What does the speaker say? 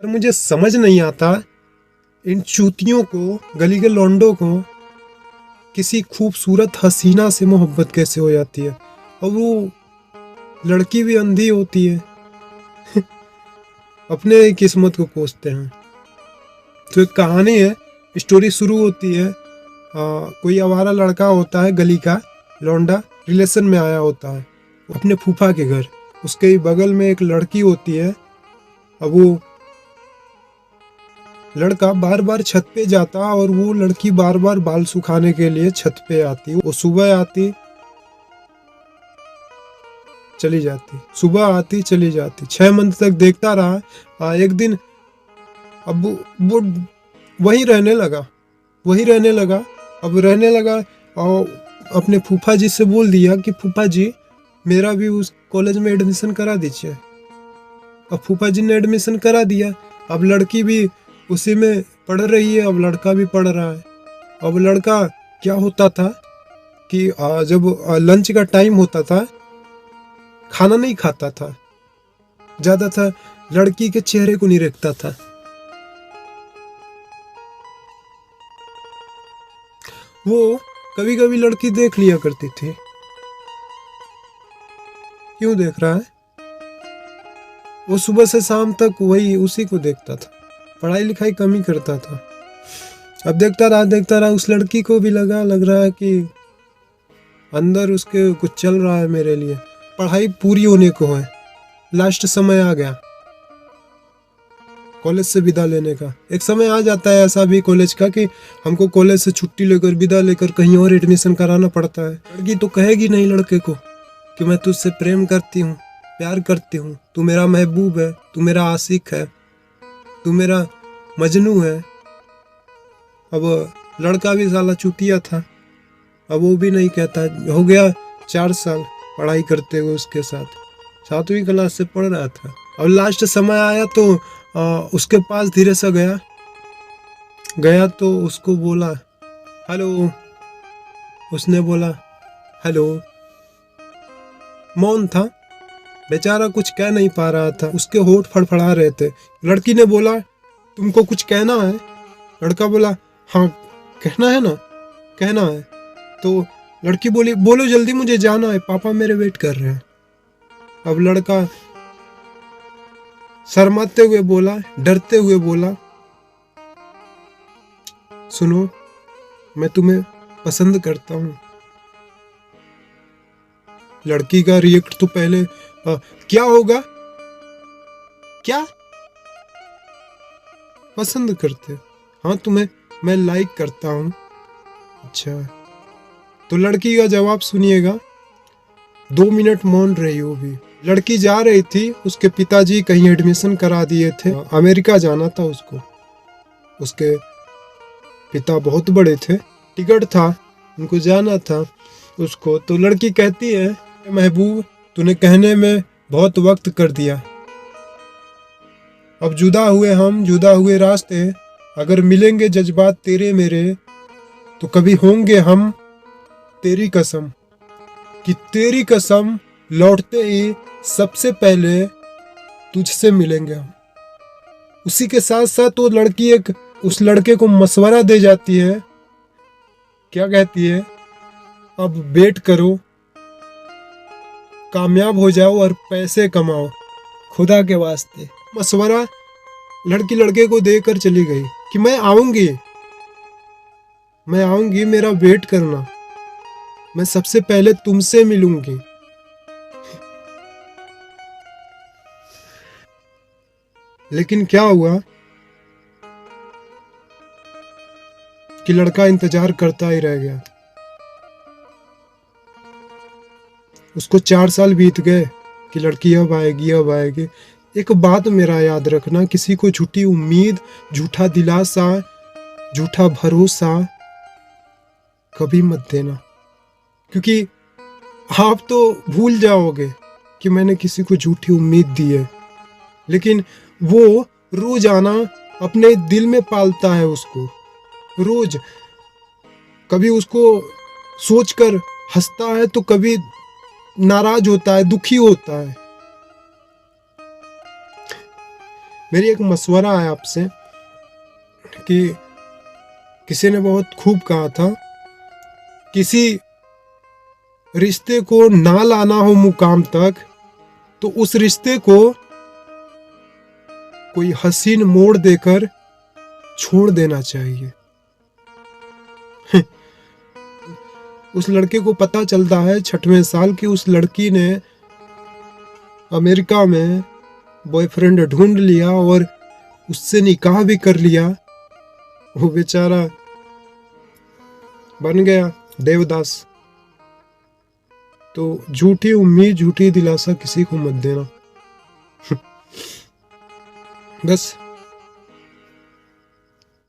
पर मुझे समझ नहीं आता इन चूतियों को, गली के लौंडों को किसी खूबसूरत हसीना से मोहब्बत कैसे हो जाती है, और वो लड़की भी अंधी होती है। अपने ही किस्मत को कोसते हैं। तो एक कहानी है, स्टोरी शुरू होती है, कोई आवारा लड़का होता है, गली का लौंडा, रिलेशन में आया होता है अपने फूफा के घर। उसके ही बगल में एक लड़की होती है। अब वो लड़का बार बार छत पे जाता और वो लड़की बार बार बाल सुखाने के लिए छत पे आती। वो सुबह आती चली जाती, सुबह आती चली जाती, 6 मंथ तक देखता रहा। एक दिन अब वो वहीं रहने लगा। अब रहने लगा और अपने फूफा जी से बोल दिया कि फूफा जी मेरा भी उस कॉलेज में एडमिशन करा दीजिए। अब फूफा जी ने एडमिशन करा दिया। अब लड़की भी उसी में पढ़ रही है, अब लड़का भी पढ़ रहा है। अब लड़का क्या होता था कि जब लंच का टाइम होता था, खाना नहीं खाता था, ज्यादा था लड़की के चेहरे को नहीं देखता था। वो कभी कभी लड़की देख लिया करती थी। क्यों देख रहा है? वो सुबह से शाम तक वही उसी को देखता था, पढ़ाई लिखाई कम ही करता था। अब देखता रहा, उस लड़की को भी लग रहा है कि अंदर उसके कुछ चल रहा है मेरे लिए। पढ़ाई पूरी होने को है, लास्ट समय आ गया कॉलेज से विदा लेने का। एक समय आ जाता है ऐसा भी कॉलेज का कि हमको कॉलेज से छुट्टी लेकर, विदा लेकर कहीं और एडमिशन कराना पड़ता है। लड़की तो कहेगी नहीं लड़के को कि मैं तुझसे प्रेम करती हूँ, प्यार करती हूँ, तू मेरा महबूब है, तू मेरा आशिक है, तू मेरा मजनू है। अब लड़का भी साला चूतिया था, अब वो भी नहीं कहता। हो गया 4 साल पढ़ाई करते हुए उसके साथ, 7वीं क्लास से पढ़ रहा था। अब लास्ट समय आया तो उसके पास धीरे से गया तो उसको बोला हेलो। उसने बोला हेलो। मौन था बेचारा, कुछ कह नहीं पा रहा था, उसके होठ फड़फड़ा रहे थे। लड़की ने बोला तुमको कुछ कहना है? लड़का बोला हाँ कहना है ना, कहना है। तो लड़की बोली बोलो जल्दी, मुझे जाना है, पापा मेरे वेट कर रहे हैं। अब लड़का शर्माते हुए बोला, डरते हुए बोला सुनो मैं तुम्हें पसंद करता हूँ। लड़की का रिएक्ट तो पहले क्या होगा, क्या पसंद करते? हाँ तुम्हें मैं लाइक करता हूँ। अच्छा, तो लड़की का जवाब सुनिएगा। 2 मिनट मौन रही वो भी। लड़की जा रही थी, उसके पिताजी कहीं एडमिशन करा दिए थे, अमेरिका जाना था उसको। उसके पिता बहुत बड़े थे, टिकट था, उनको जाना था उसको। तो लड़की कहती है महबूब तूने कहने में बहुत वक्त कर दिया, अब जुदा हुए हम, जुदा हुए रास्ते, अगर मिलेंगे जज्बात तेरे मेरे तो कभी होंगे हम, तेरी कसम कि तेरी कसम लौटते ही सबसे पहले तुझसे मिलेंगे हम। उसी के साथ साथ वो लड़की एक उस लड़के को मशवरा दे जाती है। क्या कहती है? अब वेट करो, कामयाब हो जाओ और पैसे कमाओ, खुदा के वास्ते। मशवरा लड़की लड़के को देकर चली गई कि मैं आऊंगी, मेरा वेट करना, मैं सबसे पहले तुमसे मिलूंगी। लेकिन क्या हुआ कि लड़का इंतजार करता ही रह गया। उसको 4 साल बीत गए कि लड़की अब आएगी, अब आएगी। एक बात मेरा याद रखना, किसी को झूठी उम्मीद, झूठा दिलासा, झूठा भरोसा कभी मत देना, क्योंकि आप तो भूल जाओगे कि मैंने किसी को झूठी उम्मीद दी है, लेकिन वो रोजाना अपने दिल में पालता है उसको। रोज कभी उसको सोचकर हंसता है तो कभी नाराज होता है, दुखी होता है। मेरी एक मशवरा है आपसे कि किसी ने बहुत खूब कहा था, किसी रिश्ते को ना लाना हो मुकाम तक तो उस रिश्ते को कोई हसीन मोड़ देकर छोड़ देना चाहिए। उस लड़के को पता चलता है 6वें साल की उस लड़की ने अमेरिका में बॉयफ्रेंड ढूंढ लिया और उससे निकाह भी कर लिया। वो बेचारा बन गया देवदास। तो झूठी उम्मीद, झूठी दिलासा किसी को मत देना। बस